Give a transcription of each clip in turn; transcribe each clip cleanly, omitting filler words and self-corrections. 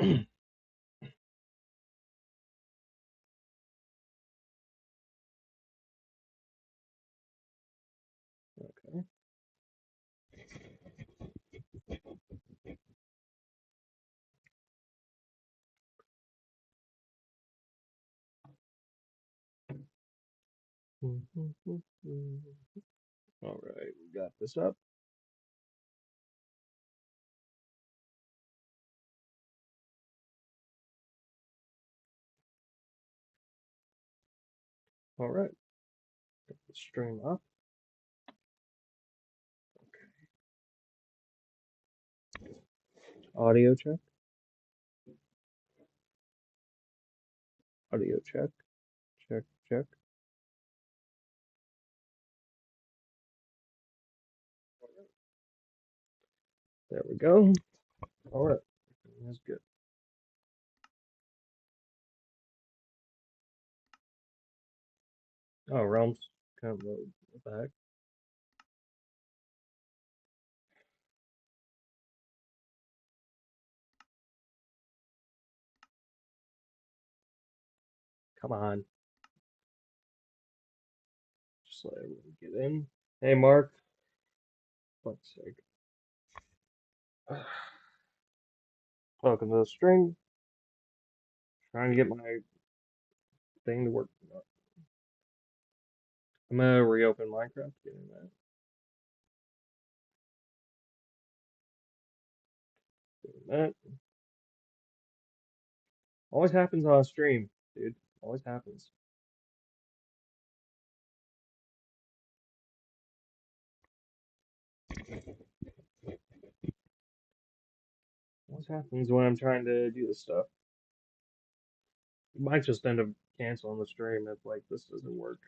Okay. All right, we got this up. All right, get the stream up. Audio check. Audio check. Check. Check. There we go. All right, that's good. Oh, realms can't load. What the heck? Come on. Just let everyone get in. Hey, Mark. Fuck's sake. Welcome to the string. Trying to get my thing to work. I'm gonna reopen Minecraft. Getting that. Doing that. Always happens on a stream, dude. Always happens. Always happens when I'm trying to do this stuff. Might just end up canceling the stream if like this doesn't work.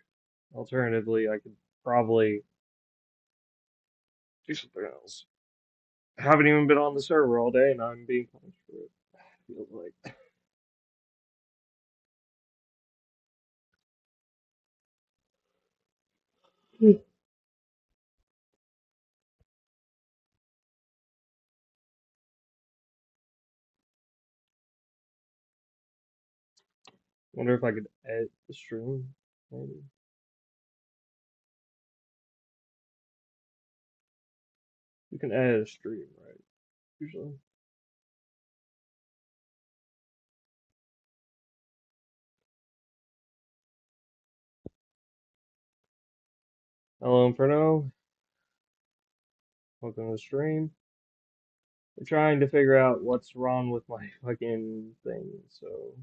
Alternatively, I could probably do something else. I haven't even been on the server all day, and I'm being punished for it. Feels like. Wonder if I could edit the stream. Maybe you can edit a stream, right? Usually. Hello, Inferno. Welcome to the stream. We're trying to figure out what's wrong with my fucking thing, so.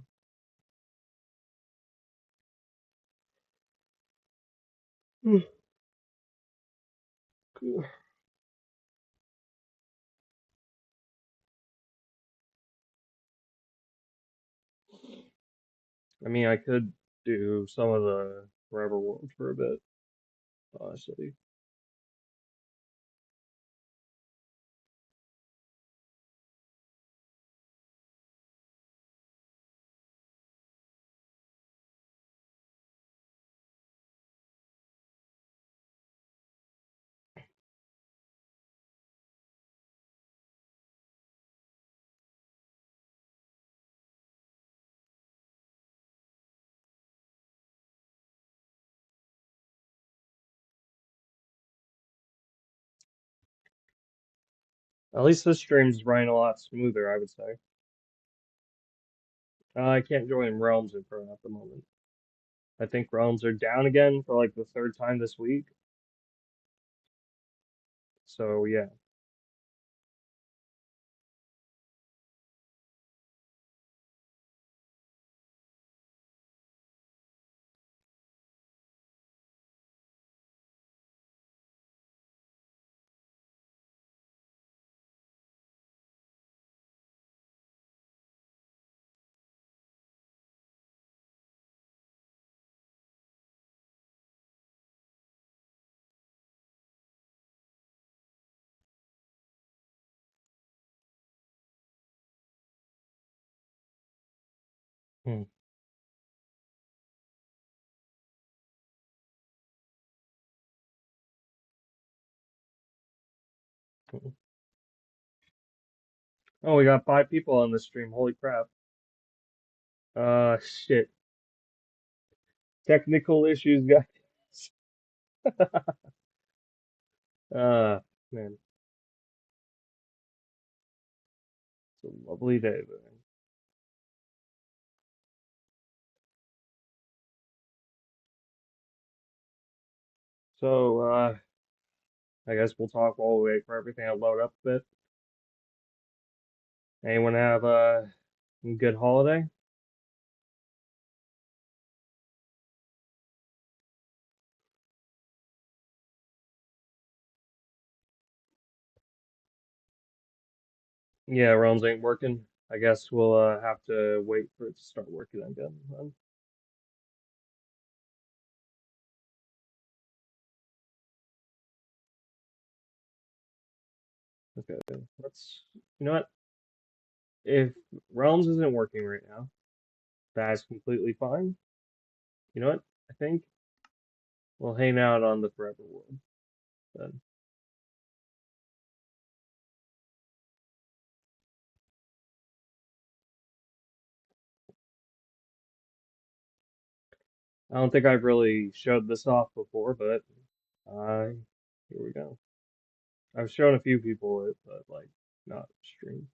I mean, I could do some of the Forever World for a bit, honestly. At least this stream's running a lot smoother, I would say. I can't join Realms Inferno at the moment. I think Realms are down again for like the third time this week. So yeah. Hmm. Oh, we got 5 people on the stream. Holy crap. Shit. Technical issues, guys. Uh, man, it's a lovely day, man. So, I guess we'll talk while we wait for everything to load up a bit. Anyone have a good holiday? Yeah, Realms ain't working. I guess we'll have to wait for it to start working again then. Okay, let's. You know what? If Realms isn't working right now, that is completely fine. You know what? I think we'll hang out on the Forever World then. I don't think I've really showed this off before, but here we go. I've shown a few people it, but like not stream.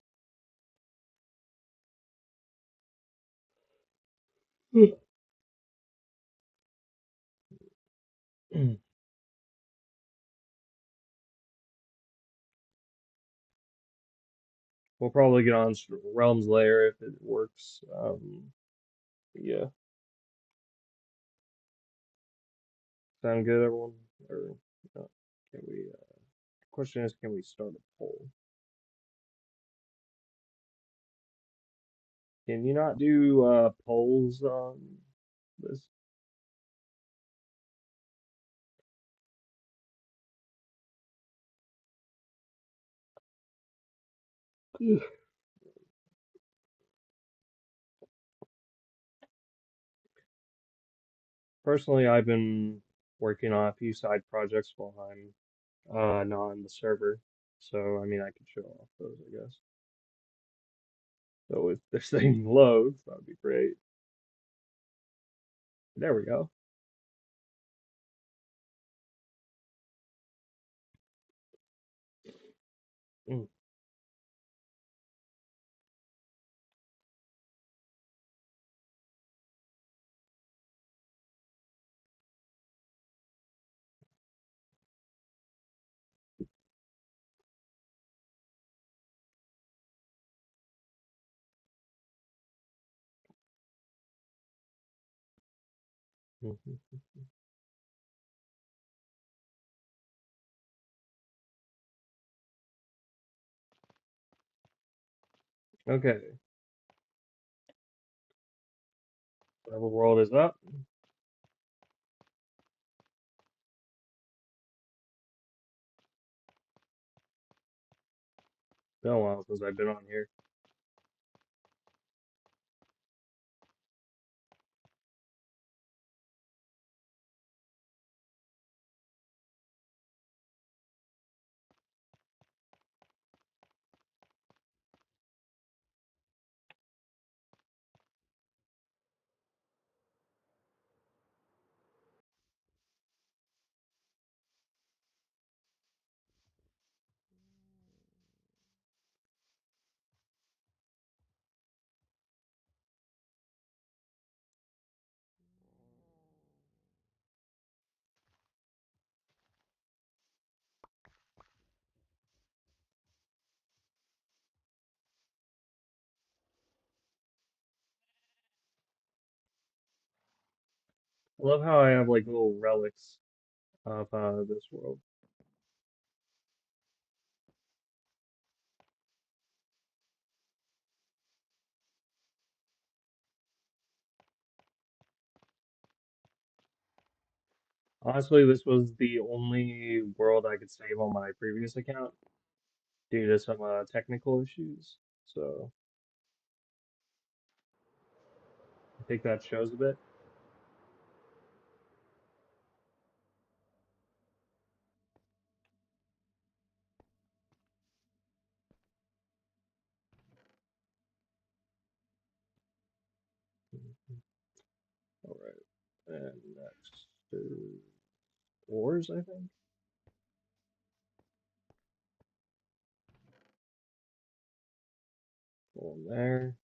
We'll probably get on Realms later if it works. Yeah, sound good, everyone? Or can we? Question is, can we start a poll? Can you not do polls on this? Personally, I've been working on a few side projects while I'm not on the server, so I mean I could show off those, I guess. So if this thing loads, that'd be great. There we go. Mm, mhm. Okay, Rebel World is up. Been a while since I've been on here. I love how I have like little relics of this world. Honestly, this was the only world I could save on my previous account due to some technical issues. So I think that shows a bit. All right. And next is ores, I think. Go in there.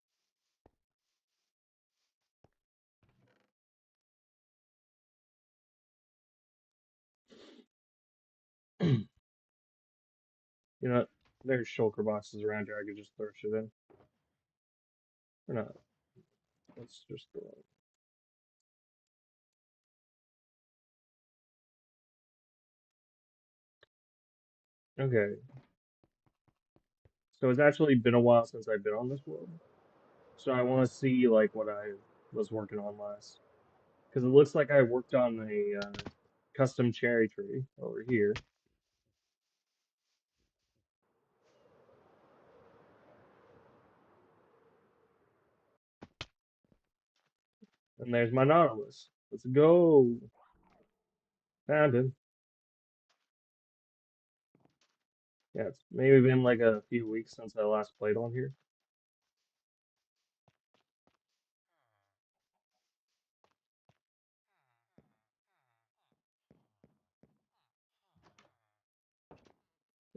You know, there's shulker boxes around here. I could just throw shit in. Or not. Let's just throw it. Okay. So it's actually been a while since I've been on this world. So I want to see like what I was working on last. Because it looks like I worked on a custom cherry tree over here. And there's my Nautilus. Let's go. Found him. Yeah, it's maybe been like a few weeks since I last played on here.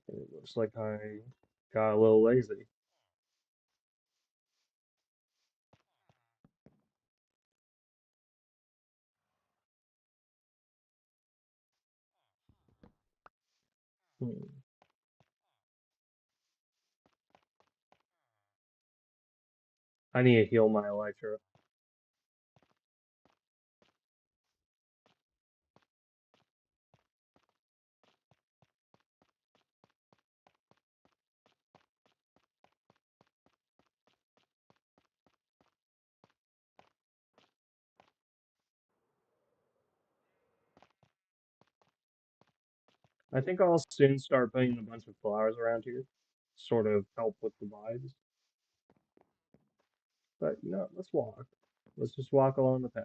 And it looks like I got a little lazy. Hmm. I need to heal my Elytra. I think I'll soon start putting a bunch of flowers around here, sort of help with the vibes. But you know, let's walk. Let's just walk along the path.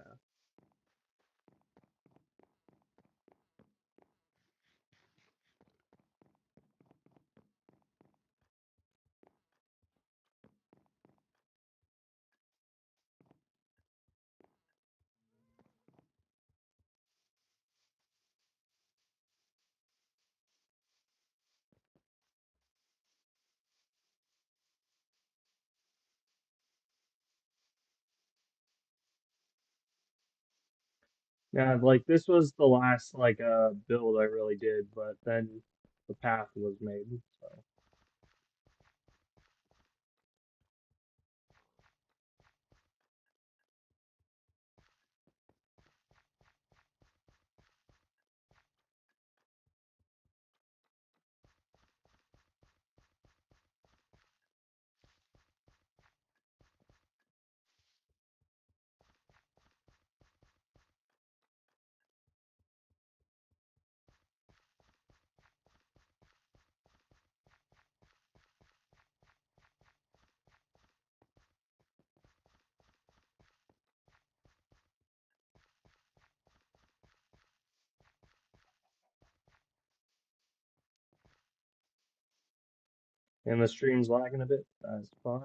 Yeah, like this was the last like build I really did, but then the path was made. So and the stream's lagging a bit. That's fine.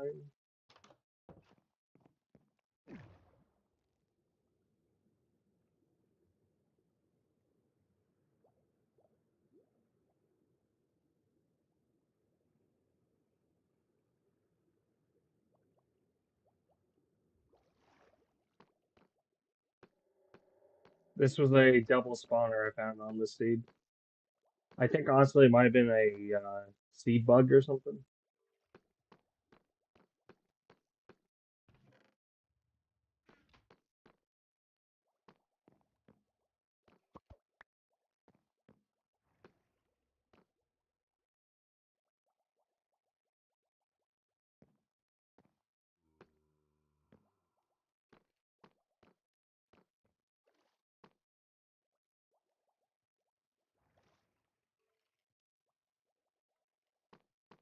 This was a double spawner I found on the seed. I think honestly it might have been a seed bug or something.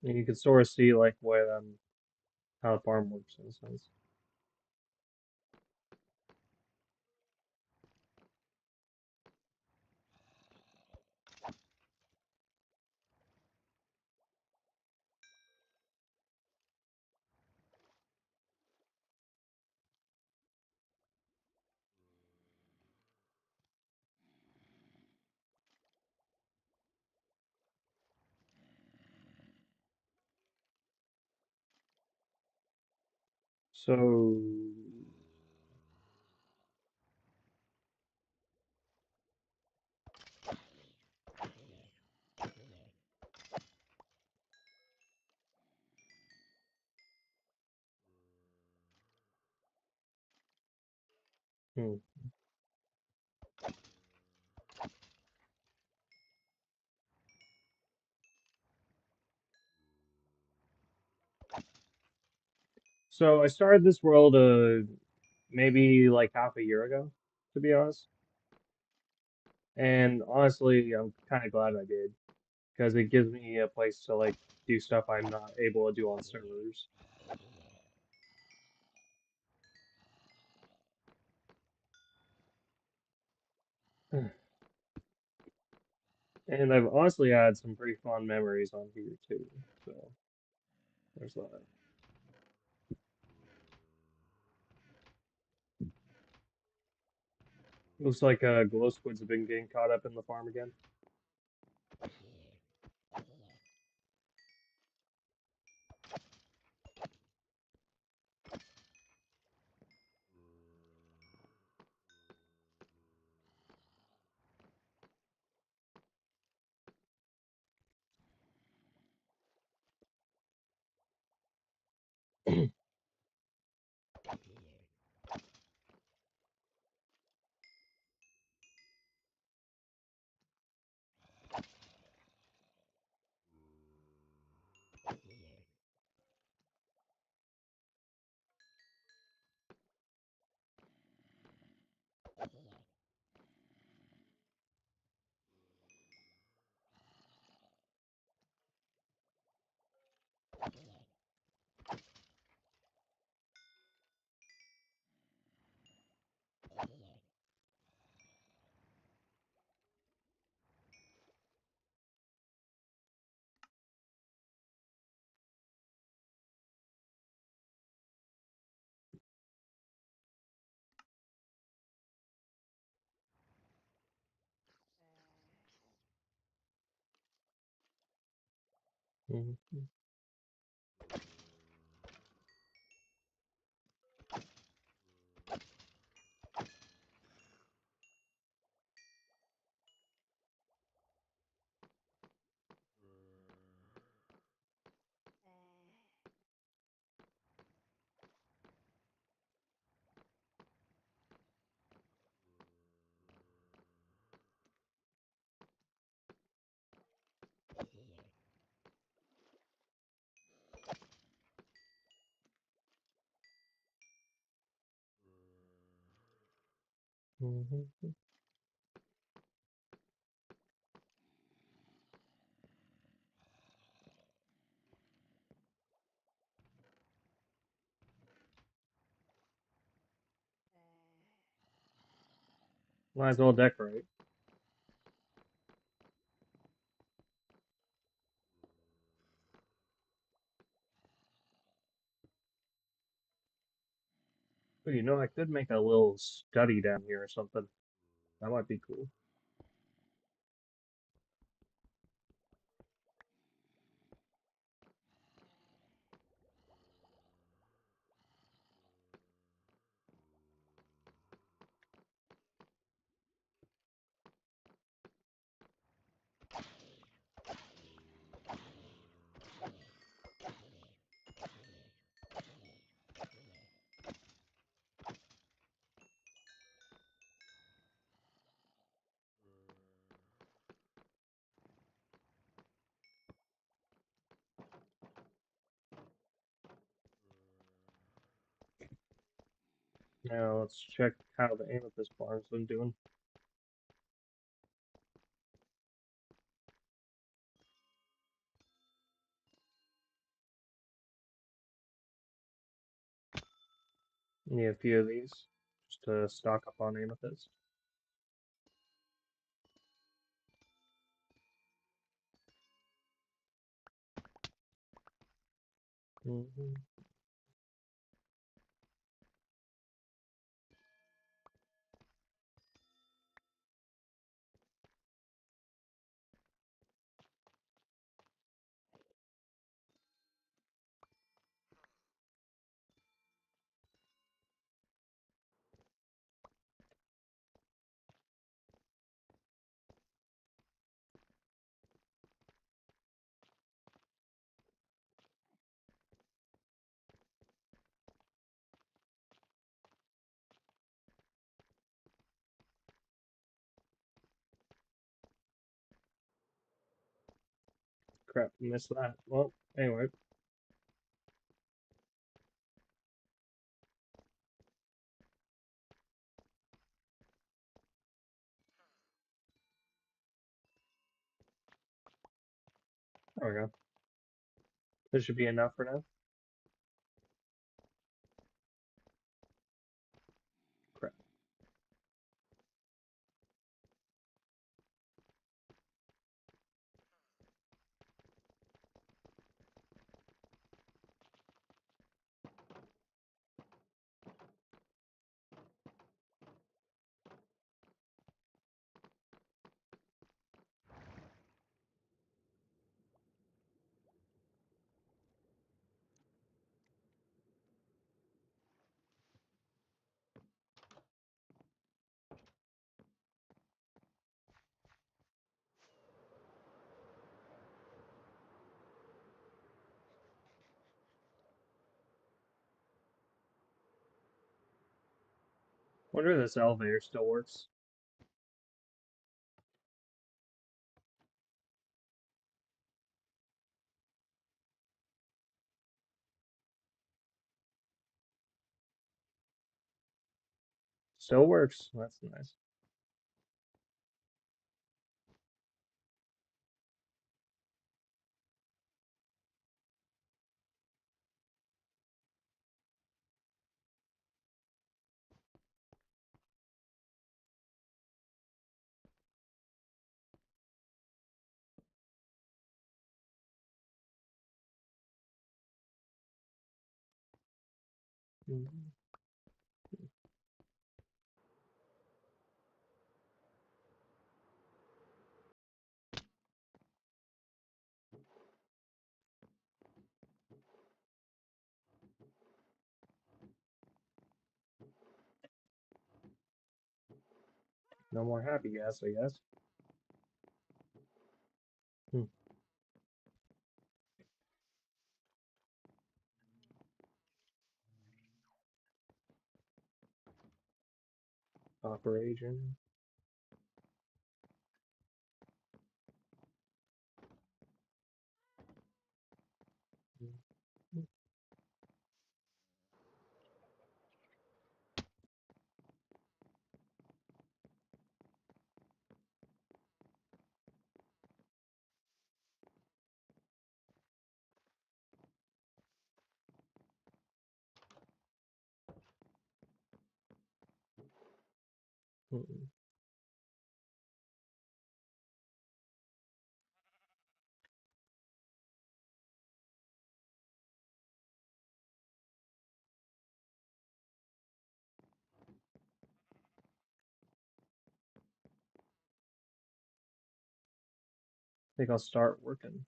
And you can sort of see like what how the farm works in a sense. So, hmm. So I started this world maybe like half a year ago, to be honest. And honestly, I'm kind of glad I did because it gives me a place to like do stuff I'm not able to do on servers. And I've honestly had some pretty fun memories on here too. So there's that. Looks like glow squids have been getting caught up in the farm again. Mhm. Mhm. Might as well decorate. But you know, I could make a little study down here or something. That might be cool. Now let's check how the amethyst farm's been doing. Need a few of these just to stock up on amethyst. Hmm. crap, missed that. Well, anyway. There we go. This should be enough for now. Crap. Wonder if this elevator still works. Still works. That's nice. Mhm. No more happy gas, I guess. Hmm. Operation. Mm-mm. I think I'll start working.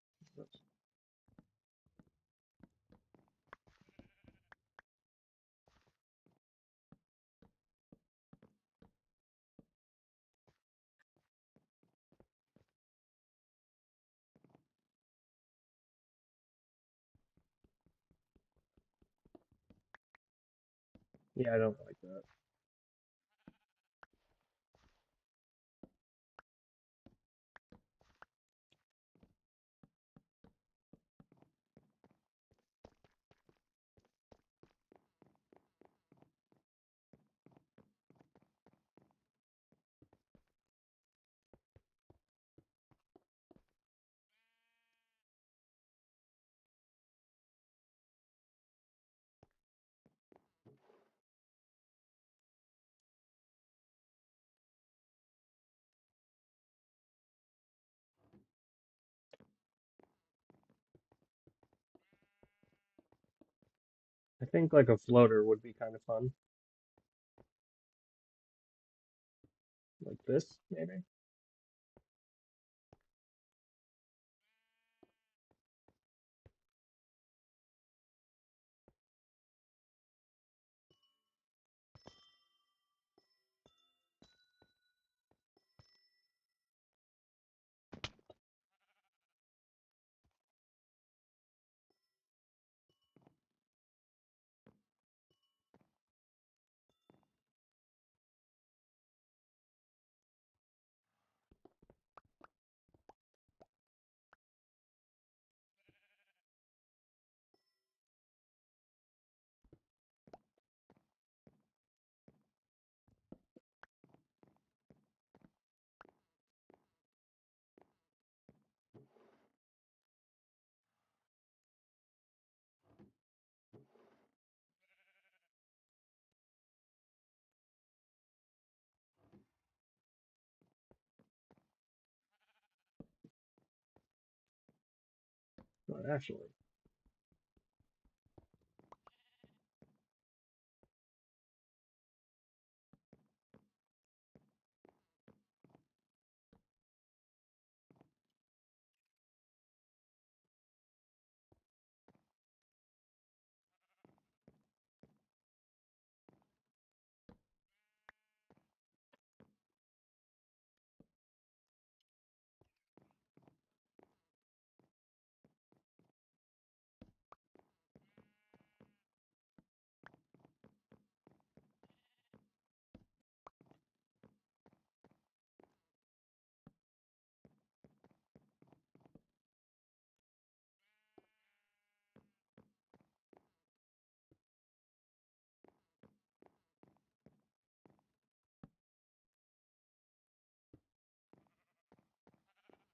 Yeah, I don't like that. I think like a floater would be kind of fun. Like this, maybe? But actually,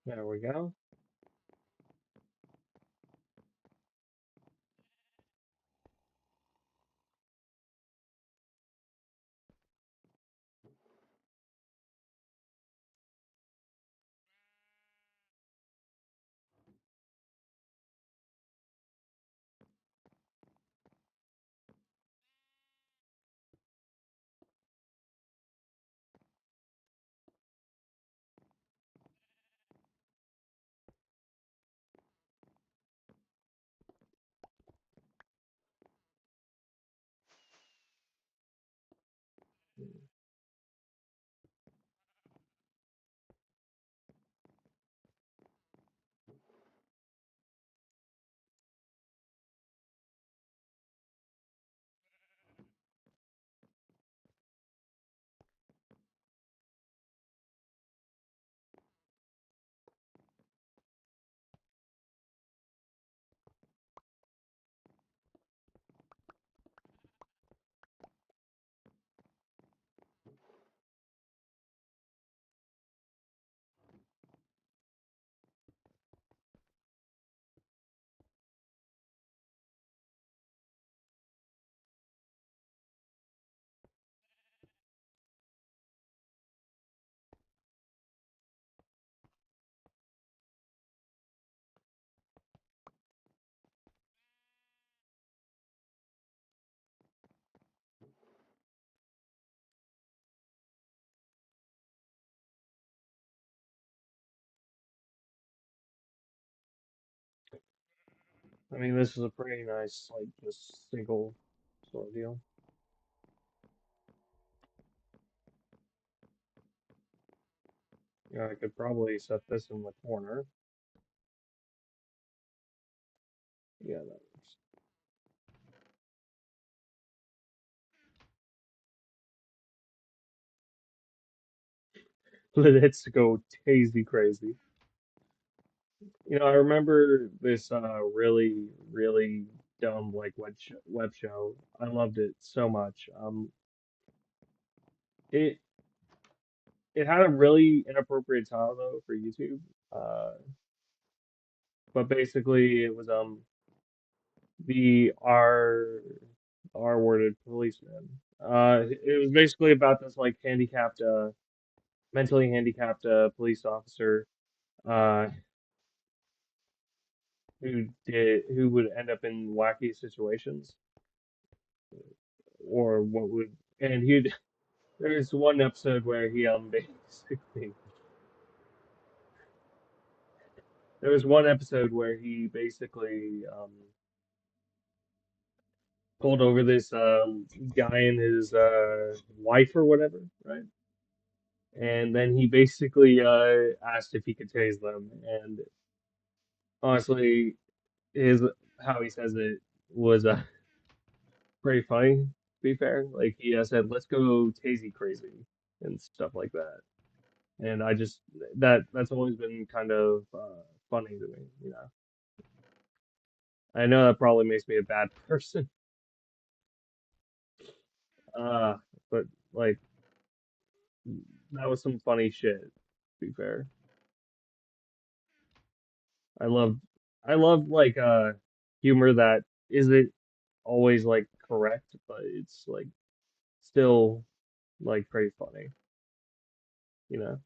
there we go. I mean, this is a pretty nice, like, just single sort of deal. Yeah, I could probably set this in the corner. Yeah, that works. Let's go tasty crazy. I remember this really, really dumb like web show. I loved it so much. It it had a really inappropriate title though for YouTube. Uh, but basically it was the R-worded policeman. It was basically about this like handicapped, mentally handicapped police officer uh who would end up in wacky situations or what would and he'd there's one episode where he basically there was one episode where he basically pulled over this guy and his wife or whatever, right? And then he basically asked if he could tase them. And honestly, his how he says it was pretty funny, to be fair. Like he said, "Let's go tasey crazy" and stuff like that. And I just that's always been kind of funny to me, you know. I know that probably makes me a bad person, uh, but like that was some funny shit, to be fair. I love I love like humor that isn't always like correct, but it's like still like pretty funny, you know.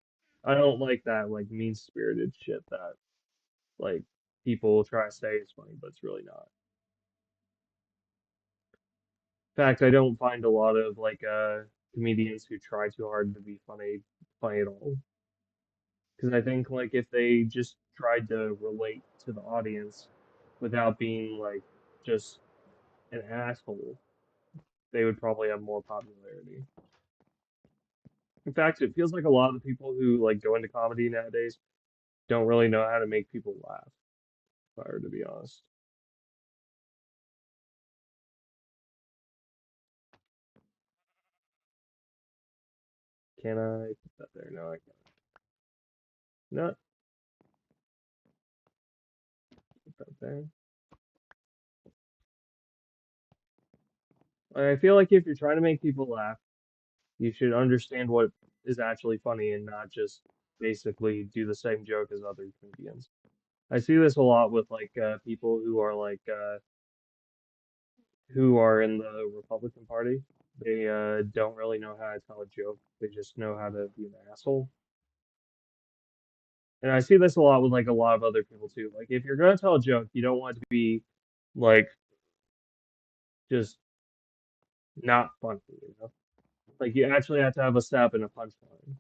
I don't like that like mean-spirited shit that like people try to say it's funny, but it's really not. In fact, I don't find a lot of like comedians who try too hard to be funny at all. Because I think like if they just tried to relate to the audience without being like just an asshole, they would probably have more popularity. In fact, it feels like a lot of the people who like go into comedy nowadays don't really know how to make people laugh, if I were to be honest. Can I put that there? No, I can't. Not put that there. I feel like if you're trying to make people laugh, you should understand what is actually funny and not just basically do the same joke as other comedians. I see this a lot with like people who are in the Republican Party. They don't really know how to tell a joke. They just know how to be an asshole. And I see this a lot with like a lot of other people too. Like if you're gonna tell a joke, you don't want it to be like just not funny, you know? Like you actually have to have a setup and a punchline.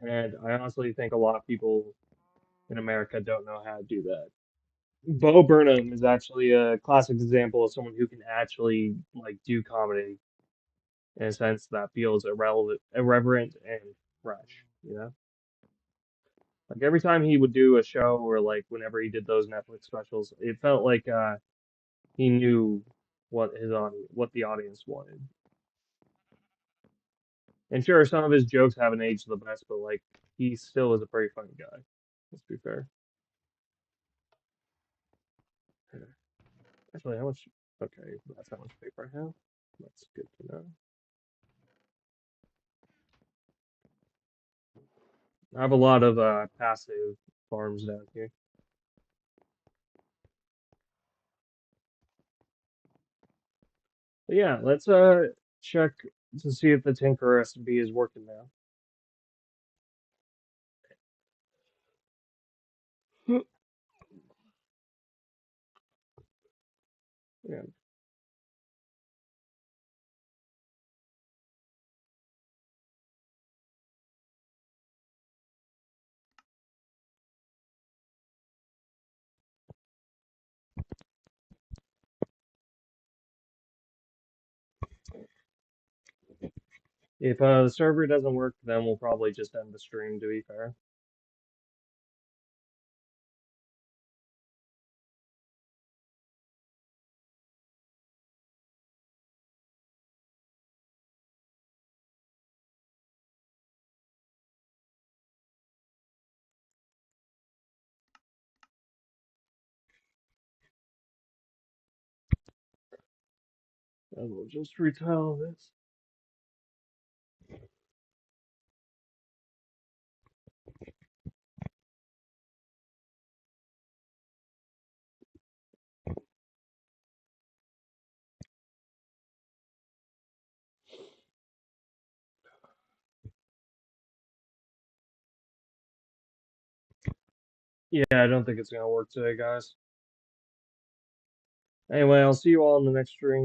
And I honestly think a lot of people in America don't know how to do that. Bo Burnham is actually a classic example of someone who can actually like do comedy in a sense that feels irreverent and fresh, you know? Like every time he would do a show or like whenever he did those Netflix specials, it felt like he knew what the audience wanted. And sure, some of his jokes haven't aged the best, but like he still is a pretty funny guy. Let's be fair. Actually, how much? Okay, that's how much paper I have. That's good to know. I have a lot of passive farms down here. But yeah, let's check to see if the Tinker recipe is working now. Yeah, if the server doesn't work, then we'll probably just end the stream, to be fair. And we'll just retell this. Yeah, I don't think it's gonna work today, guys. Anyway, I'll see you all in the next stream.